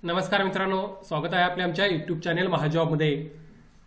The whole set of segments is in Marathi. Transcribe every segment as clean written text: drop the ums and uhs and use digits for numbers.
नमस्कार मित्रांनो, स्वागत आहे आपल्या आमच्या यूट्यूब चॅनेल महाजॉबमध्ये.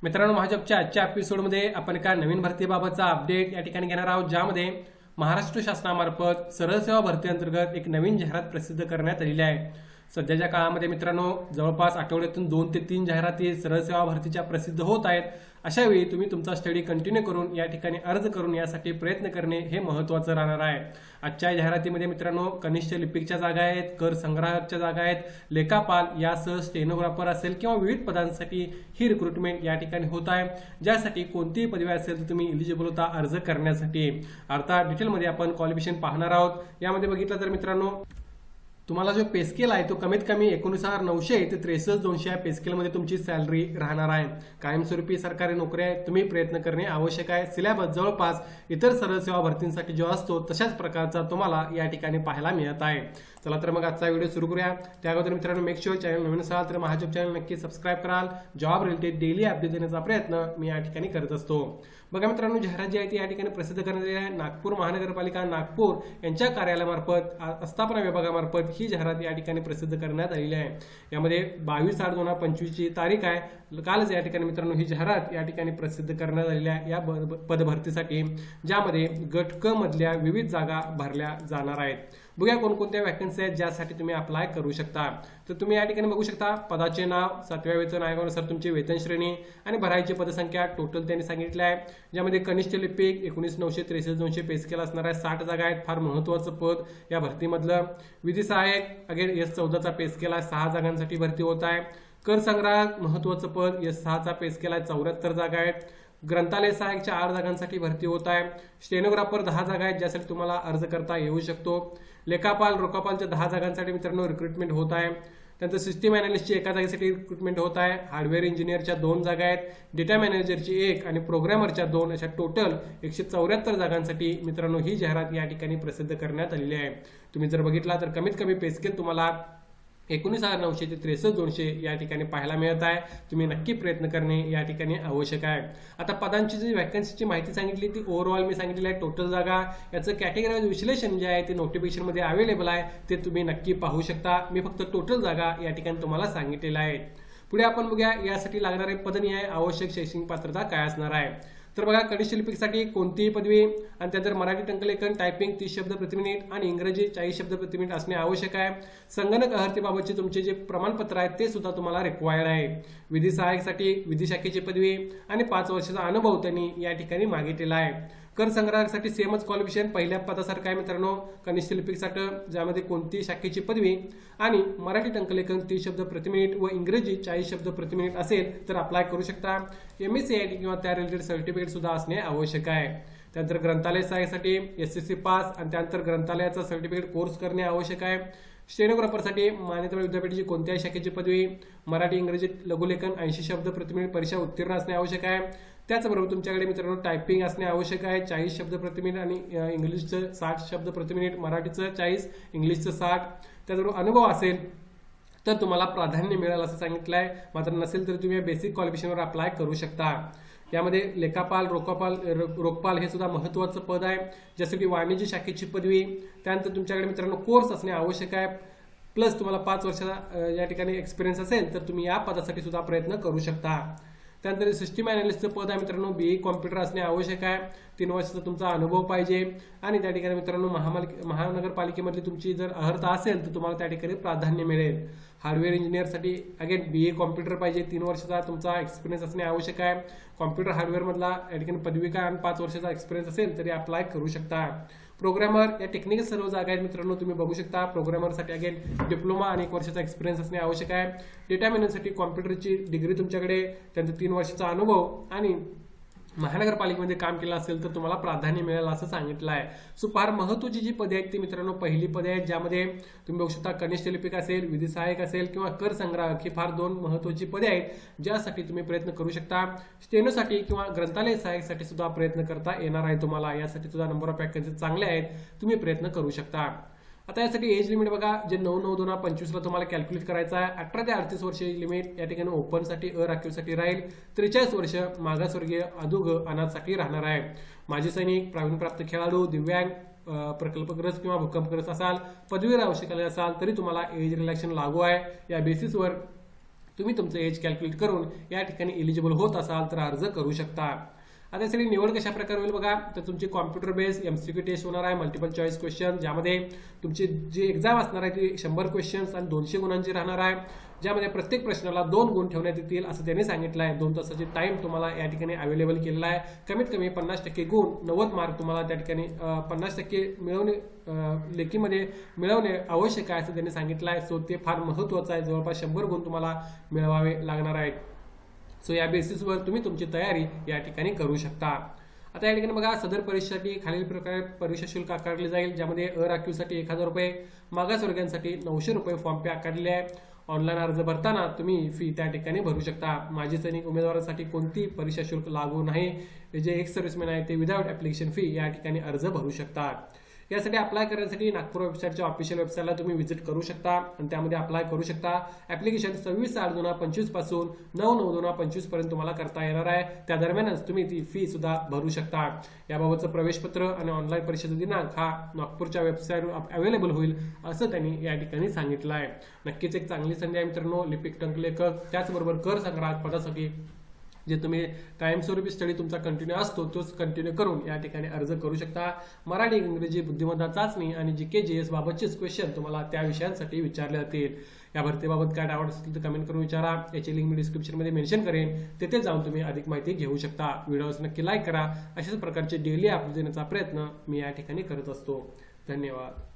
मित्रांनो, महाजॉबच्या आजच्या एपिसोडमध्ये आपण एका नवीन भरतीबाबतचा अपडेट या ठिकाणी घेणार आहोत, ज्यामध्ये महाराष्ट्र शासनामार्फत सरळ सेवा भरती अंतर्गत एक नवीन जाहिरात प्रसिद्ध करण्यात आलेली आहे. सध्याच्या काळामध्ये मित्रांनो, जवळपास आठवड्यातून 2 ते 3 जाहिराती सरळ सेवा भरतीच्या प्रसिद्ध होत आहेत. अशा वेळी तुम्ही तुमचा स्टडी कंटिन्यू करून या ठिकाणी अर्ज करून यासाठी प्रयत्न करणे हे महत्त्वाचं राहणार आहे. आजच्या जाहिरातीमध्ये मित्रांनो, कनिष्ठ लिपिकच्या जागा आहेत, कर संग्राहकच्या जागा आहेत, लेखापाल यासह स्टेनोग्राफर असेल किंवा विविध पदांसाठी ही रिक्रुटमेंट या ठिकाणी होत आहे, ज्यासाठी कोणतीही पदवी असेल तर तुम्ही इलिजिबल होता अर्ज करण्यासाठी. अर्थात डिटेलमध्ये आपण क्वालिफिकेशन पाहणार आहोत. यामध्ये बघितलं तर मित्रांनो, तुम्हाला जो पे स्केल आहे तो कमीत कमी 19,900 ते 63,200 या पे स्केलमध्ये तुमची सॅलरी राहणार आहे. कायमस्वरूपी सरकारी नोकऱ्या तुम्ही प्रयत्न करणे आवश्यक आहे. सिलेबस जवळपास इतर सरळ सेवा भरतींसाठी जो असतो तशाच प्रकारचा तुम्हाला या ठिकाणी पाहायला मिळत आहे. चला तर मग आजचा व्हिडिओ सुरू करूया. त्या अगोदर मित्रांनो, मेक शुअर चॅनल नवीन असाल तर महाजॉब चॅनल नक्की सबस्क्राईब कराल. जॉब रिलेटेड डेली अपडेट देण्याचा प्रयत्न मी या ठिकाणी करत असतो. बघा मित्रांनो, जाहिरात जी आहे ती या ठिकाणी प्रसिद्ध करण्यात आली आहे. नागपूर महानगरपालिका नागपूर यांच्या कार्यालयामार्फत आस्थापना विभागामार्फत ही जाहिरात या ठिकाणी प्रसिद्ध करण्यात आलेली आहे. यामध्ये 22/8/2025 ची तारीख आहे. कालच या ठिकाणी मित्रांनो ही जाहिरात या ठिकाणी प्रसिद्ध करण्यात आलेली आहे या पदभरतीसाठी, ज्यामध्ये गट क मधल्या विविध जागा भरल्या जाणार आहेत. बघूया कोणकोणत्या वॅकन्सी आहेत ज्यासाठी तुम्ही अप्लाय करू शकता. तर तुम्ही या ठिकाणी बघू शकता पदाचे नाव, 7व्या वेतन आयोगानुसार तुमची वेतन श्रेणी आणि भरायची पदसंख्या टोटल त्यांनी सांगितले आहे. ज्यामध्ये कनिष्ठ लिपिक 19,900 63,200 पे स्केल असणार आहे. 60 जागा आहेत. फार महत्त्वाचं पद या भरतीमधलं. विधी सहाय्यक अगेन S14चा पे स्केल आहे. 6 जागांसाठी भरती होत आहे. कर संग्राहक महत्त्वाचं पद S6चा पे स्केल आहे. 74 जागा आहेत. ग्रंथालय सहाय्यकच्या 8 जागांसाठी भरती होत आहे. स्टेनोग्राफर 10 जागा आहेत ज्यासाठी तुम्हाला अर्ज करता येऊ शकतो. लेखापाल रोखापालच्या 10 जागांसाठी मित्रांनो रिक्रुटमेंट होत आहे. त्यानंतर सिस्टीम अनालिस्टची एका जागेसाठी रिक्रुटमेंट होत आहे. हार्डवेअर इंजिनियरच्या 2 जागा आहेत. डेटा मॅनेजरची 1 आणि प्रोग्रामरच्या 2 अशा टोटल 174 जागांसाठी मित्रांनो ही जाहिरात या ठिकाणी प्रसिद्ध करण्यात आलेली आहे. तुम्ही जर बघितला तर कमीत कमी पे स्केल तुम्हाला 19,900 ते 63,200 या ठिकाणी पाहायला मिळत आहे. तुम्ही नक्की प्रयत्न करणे या ठिकाणी आवश्यक आहे. आता पदांची जी वॅकन्सीची माहिती सांगितली ती ओव्हरऑल मी सांगितलेली आहे. टोटल जागा याचं कॅटेगरी विश्लेषण जे आहे ते नोटिफिकेशनमध्ये अवेलेबल आहे, ते तुम्ही नक्की पाहू शकता. मी फक्त टोटल जागा या ठिकाणी तुम्हाला सांगितलेलं आहे. पुढे आपण बघूया यासाठी लागणारे पदनिहाय आवश्यक शैक्षणिक पात्रता काय असणार आहे. तर बघा, कनिष्ठ लिपिकसाठी कोणतीही पदवी आणि त्यानंतर मराठी टंकलेखन टायपिंग 30 शब्द प्रति मिनिट आणि इंग्रजी 40 शब्द प्रति मिनिट असणे आवश्यक आहे. संगणक अहर्तीबाबतचे तुमचे जे प्रमाणपत्र आहे ते सुद्धा तुम्हाला रिक्वायर्ड आहे. विधी सहाय्यकसाठी विधी शाखेची पदवी आणि 5 वर्षाचा अनुभव त्यांनी या ठिकाणी मागितलेला आहे. कर संग्राहकासाठी सेमच क्वालिफिकेशन पहिल्या पदासारखं आहे मित्रांनो. कनिष्ठ लिपिकसाठी ज्यामध्ये कोणती शाखेची पदवी आणि मराठी टंकलेखन 30 शब्द प्रति मिनिट व इंग्रजी 40 शब्द प्रति मिनिट असेल तर अप्लाय करू शकता. MSCIT किंवा त्या रिलेटेड सर्टिफिकेट सुद्धा असणे आवश्यक आहे. त्यानंतर ग्रंथालय सहाय्यसाठी SSC पास आणि त्यानंतर ग्रंथालयाचा सर्टिफिकेट कोर्स करणे आवश्यक आहे. स्टेनोग्राफरसाठी मान्यता विद्यापीठाची कोणत्याही शाखेची पदवी मराठी इंग्रजी लघुलेखन 80 शब्द प्रति मिनिट परीक्षा उत्तीर्ण असणे आवश्यक आहे. त्याचबरोबर तुमच्याकडे मित्रांनो टायपिंग असणे आवश्यक आहे. 40 शब्द प्रति मिनिट आणि इंग्लिशचं 60 शब्द प्रति मिनिट, मराठीचं 40, इंग्लिशचं 60. त्याचबरोबर अनुभव असेल तर तुम्हाला प्राधान्य मिळेल असं सांगितलं आहे. मात्र नसेल तर तुम्ही बेसिक क्वालिफिकेशनवर अप्लाय करू शकता. यामध्ये लेखापाल रोखपाल हे सुद्धा महत्त्वाचं पद आहे, ज्यासाठी वाणिज्य शाखेची पदवी. त्यानंतर तुमच्याकडे मित्रांनो कोर्स असणे आवश्यक आहे. प्लस तुम्हाला 5 वर्षाचा या ठिकाणी एक्सपिरियन्स असेल तर तुम्ही या पदासाठी सुद्धा प्रयत्न करू शकता. त्यानंतर सिस्टीम अनालिस्टचं पद आहे मित्रांनो. BE कॉम्प्युटर असणे आवश्यक आहे. 3 वर्षाचा तुमचा अनुभव पाहिजे. आणि त्या ठिकाणी मित्रांनो महानगरपालिकेमधली तुमची जर अर्हता असेल तर तुम्हाला त्या ठिकाणी प्राधान्य मिळेल. हार्डवेअर इंजिनियरसाठी अगेन BE कॉम्प्युटर पाहिजे. 3 वर्षाचा तुमचा एक्सपिरियन्स असणे आवश्यक आहे. कॉम्प्युटर हार्डवेअरमधला या ठिकाणी पदविका आणि 5 वर्षाचा एक्सपिरियन्स असेल तरी अप्लाय करू शकता. प्रोग्रामर या टेक्निकल सर्व जागा आहेत मित्रांनो, तुम्ही बघू शकता. प्रोग्रामरसाठी अगेन डिप्लोमा आणि 1 वर्षाचा एक्सपिरियन्स असणे आवश्यक आहे. डेटा मॅनेजरसाठी कॉम्प्युटरची डिग्री तुमच्याकडे, त्यांचा 3 वर्षाचा अनुभव आणि महानगरपालिकेमध्ये काम केलं असेल तर तुम्हाला प्राधान्य मिळेल असं सांगितलं आहे. सो फार महत्त्वाची जी पदे आहेत ती मित्रांनो पहिली पदे आहेत, ज्यामध्ये तुम्ही बघू शकता कनिष्ठ लिपिक असेल, विधी सहाय्यक असेल किंवा कर संग्राहक ही फार 2 महत्त्वाची पदे आहेत ज्यासाठी तुम्ही प्रयत्न करू शकता. स्टेनोसाठी किंवा ग्रंथालय सहाय्यकसाठी सुद्धा प्रयत्न करता येणार आहे तुम्हाला. यासाठी सुद्धा नंबर ऑफ वॅकन्सी चांगले आहेत, तुम्ही प्रयत्न करू शकता. आता यासाठी एज लिमिट बघा, जे 9/9/2025 ला तुम्हाला कॅल्क्युलेट करायचं आहे. 18 ते 38 वर्ष एज लिमिट या ठिकाणी ओपनसाठी अराखीवसाठी राहील. 43 वर्ष मागासवर्गीय अधुग अनाथसाठी राहणार आहे. माजी सैनिक, प्रावीण्यप्राप्त खेळाडू, दिव्यांग प्रकल्पग्रस्त किंवा भूकंपग्रस्त असाल, पदवीधर आवश्यक असाल तरी तुम्हाला एज रिलॅक्शन लागू आहे. या बेसिसवर तुम्ही तुमचं एज कॅल्क्युलेट करून या ठिकाणी एलिजिबल होत असाल तर अर्ज करू शकता. आता यासाठी निवड कशा प्रकारे होईल बघा, तर तुमची कॉम्प्युटर बेस्ड MCQ टेस्ट होणार आहे, मल्टिपल चॉईस क्वेश्चन, ज्यामध्ये तुमची जी एक्झाम असणार आहे ती 100 क्वेश्चन्स आणि 200 गुणांची राहणार आहे, ज्यामध्ये प्रत्येक प्रश्नाला 2 गुण ठेवण्यात येतील असं त्यांनी सांगितलं आहे. 2 तासाची टाइम तुम्हाला या ठिकाणी अवेलेबल केलेला आहे. कमीत कमी 50% गुण 90 मार्क तुम्हाला त्या ठिकाणी 50% मिळवणे लेखीमध्ये मिळवणे आवश्यक आहे असं त्यांनी सांगितलं आहे. सो ते फार महत्त्वाचं आहे. जवळपास 100 गुण तुम्हाला मिळवावे लागणार आहेत. सो या बेसिसवर तुम्ही तुमची तयारी या ठिकाणी करू शकता. आता या ठिकाणी बघा, सदर परीक्षेसाठी खालील प्रकारे परीक्षा शुल्क आकारले जाईल, ज्यामध्ये अराखीवसाठी 1000 रुपये, मागासवर्गीयांसाठी 900 रुपये फॉर्म पे आकारले आहे. ऑनलाईन अर्ज भरताना तुम्ही फी त्या ठिकाणी भरू शकता. माजी सैनिक उमेदवारांसाठी कोणती परीक्षा शुल्क लागू नाही. जे एक्स सर्व्हिसमॅन आहे ते विदाउट ॲप्लिकेशन फी या ठिकाणी अर्ज भरू शकतात. यासाठी अप्लाय करण्यासाठी नागपूर वेबसाईटच्या ऑफिशियल वेबसाईटला तुम्ही व्हिजिट करू शकता आणि त्यामध्ये अप्लाय करू शकता. ॲप्लिकेशन 26/8/2025 पासून 9/9/2025 पर्यंत तुम्हाला करता येणार आहे. त्या दरम्यानच तुम्ही ती फी सुद्धा भरू शकता. याबाबतचं प्रवेशपत्र आणि ऑनलाईन परीक्षेचा दिनांक हा नागपूरच्या वेबसाईटवर अवेलेबल होईल असं त्यांनी या ठिकाणी सांगितलं आहे. नक्कीच एक चांगली संधी आहे मित्रांनो. लिपिक, टंकलेखक, त्याचबरोबर कर संग्राहक पदासाठी जे तुम्ही कायमस्वरूपी स्टडी तुमचा कंटिन्यू असतो तोच कंटिन्यू करून या ठिकाणी अर्ज करू शकता. मराठी, इंग्रजी, बुद्धिमत्ता चाचणी आणि GK GS बाबतचेच क्वेश्चन तुम्हाला त्या विषयांसाठी विचारले जातील. या भरतीबाबत काय डाऊट असतील तर कमेंट करून विचारा. याची लिंक मी डिस्क्रिप्शनमध्ये मेन्शन करेन, तेथे जाऊन तुम्ही अधिक माहिती घेऊ शकता. व्हिडिओज नक्की लाईक करा. अशाच प्रकारचे डेली अपडेट देण्याचा प्रयत्न मी या ठिकाणी करत असतो. धन्यवाद.